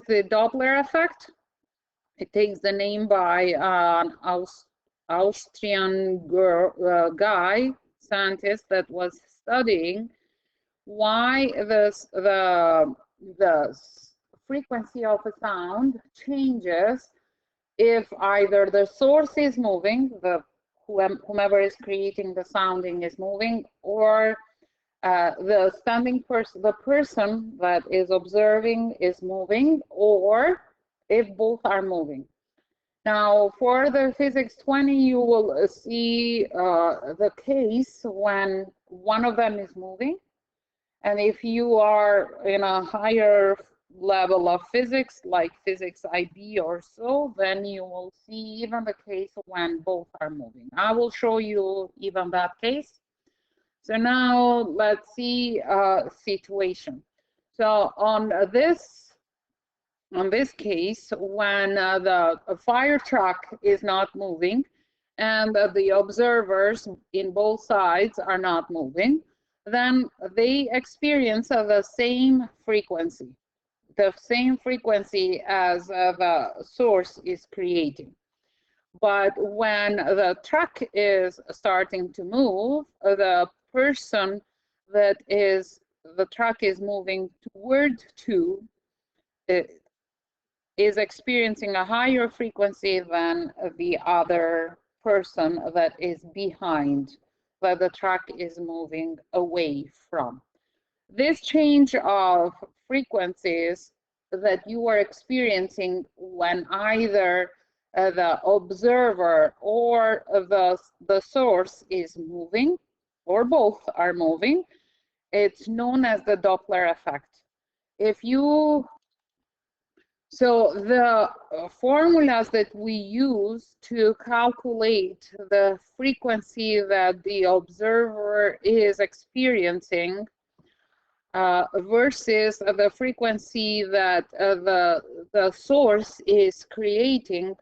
the Doppler effect. It takes the name by an Austrian guy, scientist, that was studying why the frequency of a sound changes if either the source is moving, whomever is creating the sounding is moving, or the standing person, the person that is observing is moving, or if both are moving. Now, for the physics 20, you will see the case when one of them is moving. And if you are in a higher level of physics, like physics IB or so, then you will see even the case when both are moving. I will show you even that case. So now let's see a situation. So on this case, when the fire truck is not moving and the observers in both sides are not moving, then they experience the same frequency as the source is creating. But when the truck is starting to move, the person that the truck is moving toward to is experiencing a higher frequency than the other person that is behind, that the truck is moving away from. This change of frequencies that you are experiencing when either the observer or the source is moving, or both are moving, it's known as the Doppler effect. So the formulas that we use to calculate the frequency that the observer is experiencing versus the frequency that the source is creating,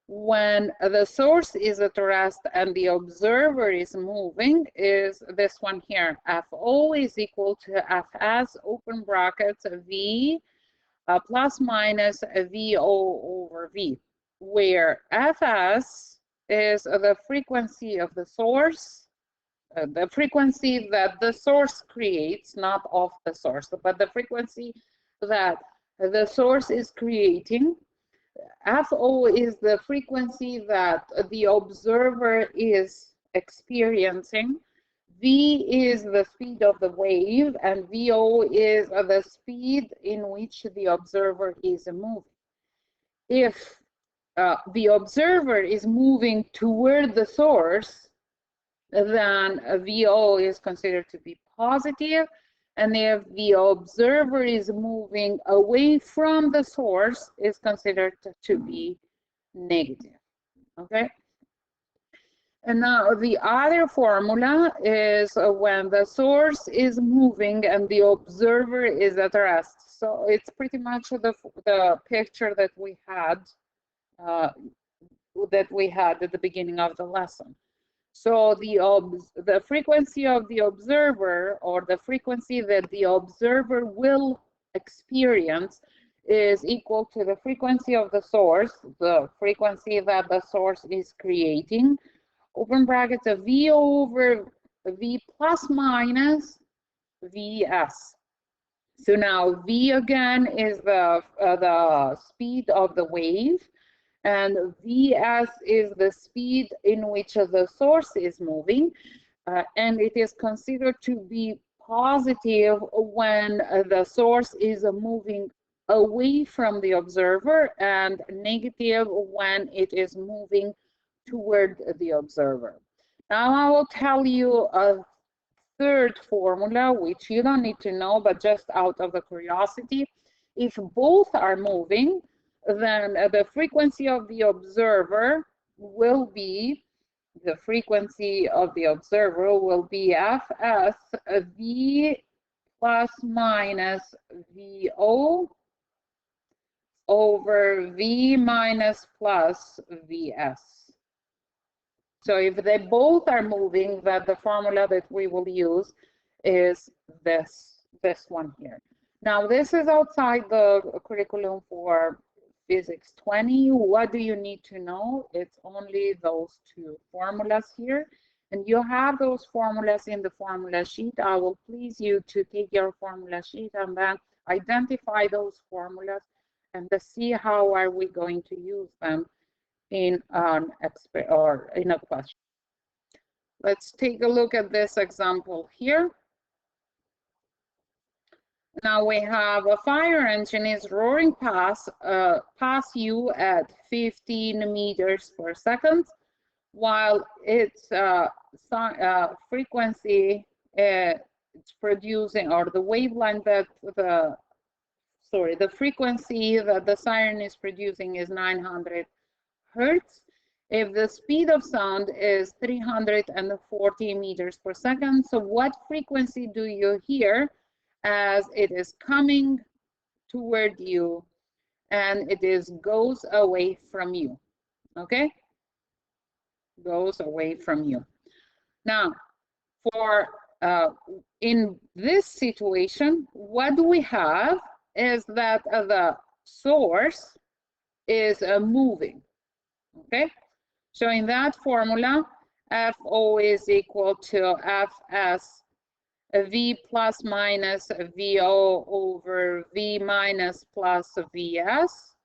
when the source is at rest and the observer is moving, is this one here. FO is equal to Fs, open brackets, V plus minus VO over V, where Fs is the frequency of the source, the frequency that the source creates, not of the source, but the frequency that the source is creating. FO is the frequency that the observer is experiencing. V is the speed of the wave, and VO is the speed in which the observer is moving. If the observer is moving toward the source, then VO is considered to be positive, and if the observer is moving away from the source, is considered to be negative. Okay. And now the other formula is when the source is moving and the observer is at rest. So it's pretty much the picture that we had at the beginning of the lesson. So the frequency of the observer, or the frequency that the observer will experience, is equal to the frequency of the source, the frequency that the source is creating, open brackets, a V over V plus minus Vs. So now V again is the speed of the wave, and Vs is the speed in which the source is moving, and it is considered to be positive when the source is moving away from the observer, and negative when it is moving toward the observer. Now I will tell you a third formula, which you don't need to know, but just out of the curiosity. If both are moving, then the frequency of the observer will be, Fs V plus minus VO over V minus plus Vs. So if they both are moving, that the formula that we will use is this one here. Now, this is outside the curriculum for Physics 20. What do you need to know? It's only those two formulas here. And you have those formulas in the formula sheet. I will please you to take your formula sheet and then identify those formulas and to see how are we going to use them in an or in a question. Let's take a look at this example here. Now we have a fire engine is roaring past you at 15 meters per second, while its frequency it's producing, or the wavelength that the frequency that the siren is producing is 900 hertz. If the speed of sound is 340 meters per second, so what frequency do you hear as it is coming toward you and goes away from you? Okay, goes away from you. Now, for in this situation, what do we have is that the source is moving. Okay, so in that formula, FO is equal to Fs V plus minus VO over V minus plus Vs.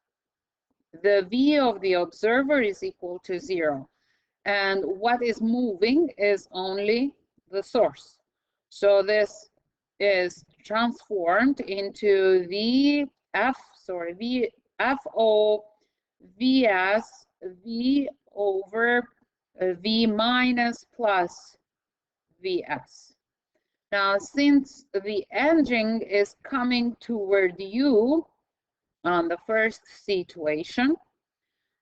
The V of the observer is equal to 0. And what is moving is only the source. So this is transformed into VFO Vs V over V minus plus Vs. Now, since the engine is coming toward you on the first situation,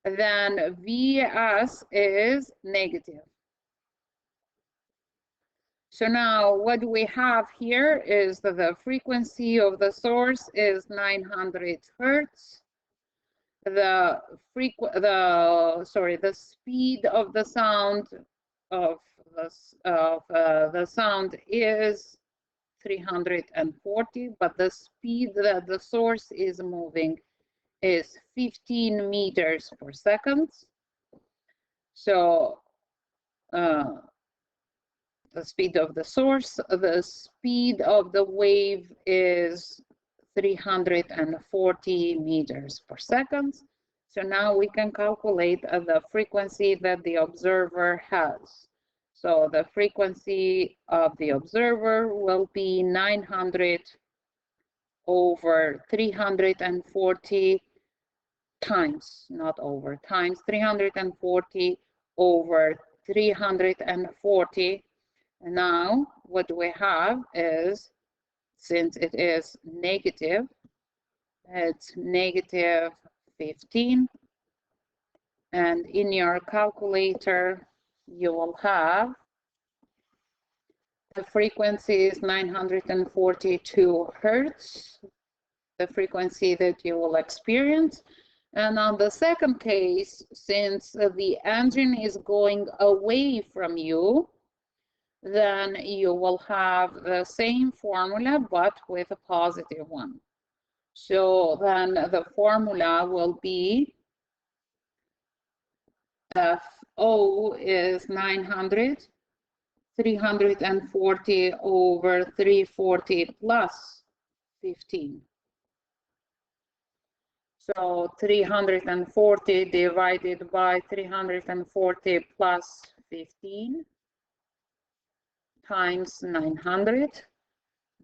then Vs is negative. So now what we have here is that the frequency of the source is 900 hertz. The speed of the sound the sound is 340, but the speed that the source is moving is 15 meters per second. So the speed of the source, the speed of the wave is 340 meters per second. So now we can calculate the frequency that the observer has. So the frequency of the observer will be 900 over 340 times, not over, times 340 over 340. And now what we have is, since it is negative, it's negative 15. And in your calculator, you will have the frequency is 942 hertz, the frequency that you will experience. And on the second case, since the engine is going away from you, then you will have the same formula, but with a positive one. So then the formula will be FO is 900, 340 over 340 plus 15. So 340 divided by 340 plus 15 times 900.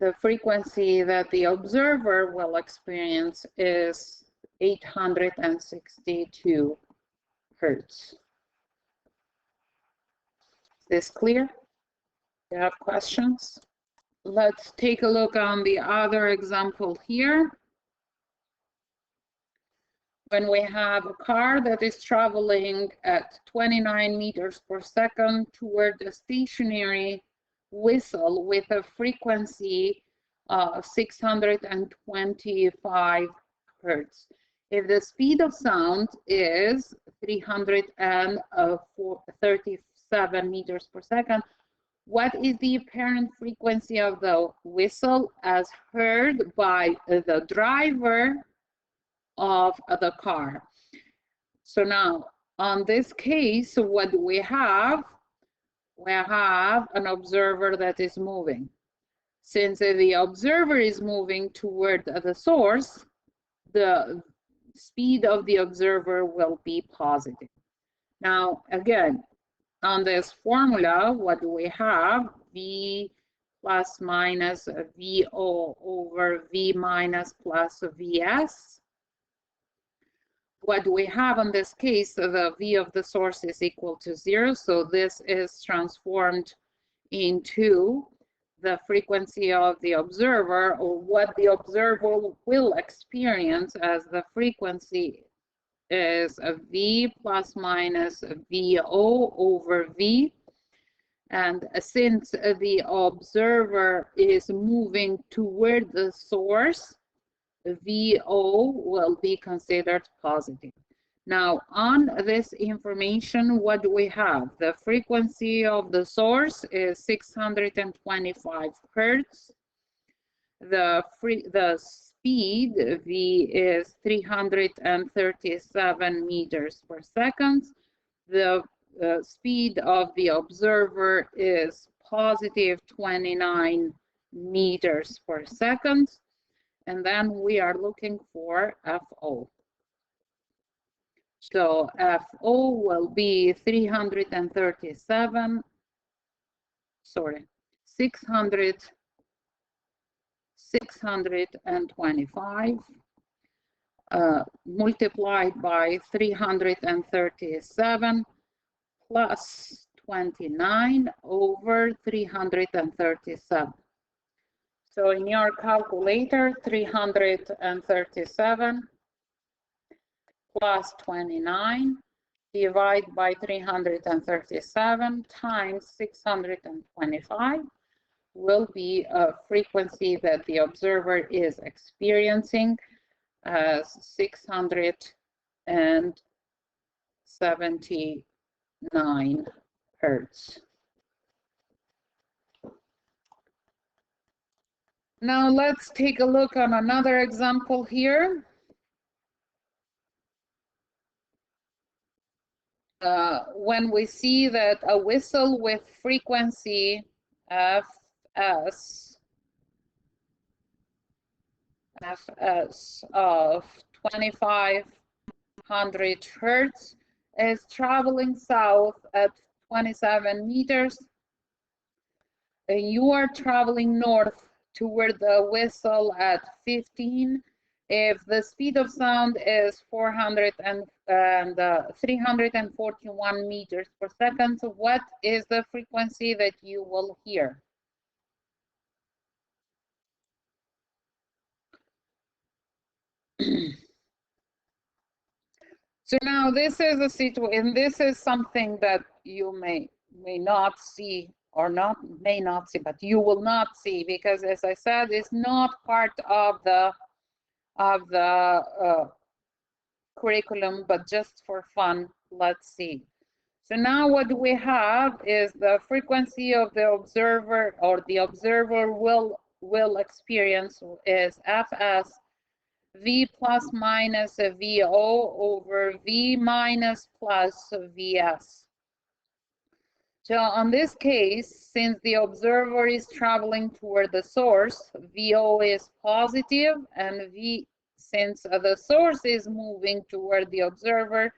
The frequency that the observer will experience is 862 hertz. Is this clear? Do you have questions? Let's take a look on the other example here. When we have a car that is traveling at 29 meters per second toward a stationary whistle with a frequency of 625 hertz. If the speed of sound is 337 meters per second, What is the apparent frequency of the whistle as heard by the driver of the car? So now, on this case, what do we have? We have an observer that is moving. Since the observer is moving toward the source, the speed of the observer will be positive. Now, again, on this formula, what do we have? V plus minus VO over V minus plus VS. What do we have in this case? The V of the source is equal to 0, so this is transformed into the frequency of the observer, or what the observer will experience as the frequency is a V plus minus VO over V. And since the observer is moving toward the source, VO will be considered positive. Now, on this information, what do we have? The frequency of the source is 625 Hertz. The speed, V, is 337 meters per second. The speed of the observer is positive 29 meters per second. And then we are looking for FO. So FO will be 625 multiplied by 337 plus 29 over 337. So in your calculator, 337 plus 29 divided by 337 times 625 will be a frequency that the observer is experiencing as 679 Hertz. Now let's take a look on another example here. When we see that a whistle with frequency Fs of 2500 Hertz is traveling south at 27 meters, and you are traveling north toward the whistle at 15. If the speed of sound is 341 meters per second, so what is the frequency that you will hear? So now this is a situation, this is something that you may not see, or may not see, but you will not see, because as I said, it's not part of the curriculum, but just for fun, let's see. So now what we have is the frequency of the observer, or the observer will experience, is Fs V plus minus VO over V minus plus Vs. So on this case, since the observer is traveling toward the source, VO is positive, and since the source is moving toward the observer,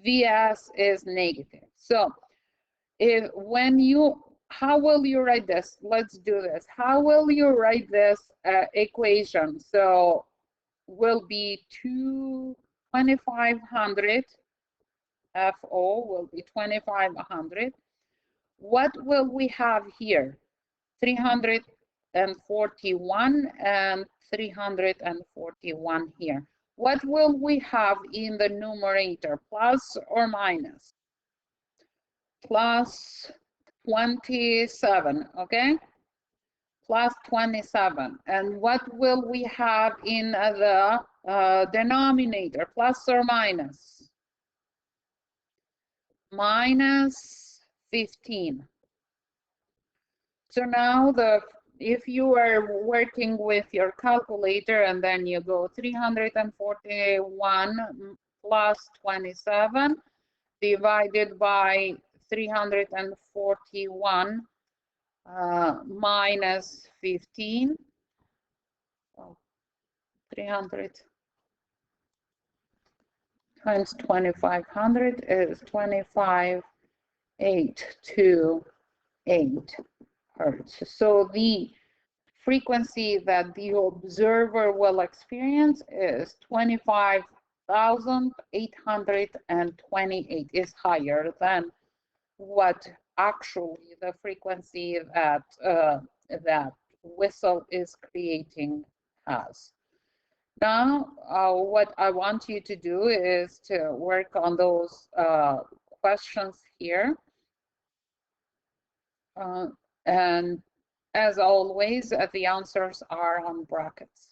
Vs is negative. So how will you write this? Let's do this. How will you write this equation? So will be 2500, FO will be 2500. What will we have here? 341 and 341 here. What will we have in the numerator, plus or minus? Plus 27, okay? Plus 27. And what will we have in the denominator, plus or minus? Minus 15. So now if you are working with your calculator and then you go 341 plus 27 divided by 341 minus 15, so 300 times 2500 is 25,828 hertz. So the frequency that the observer will experience is 25,828, is higher than what actually the frequency that that whistle is creating has. Now, what I want you to do is to work on those questions here. And as always, the answers are on brackets.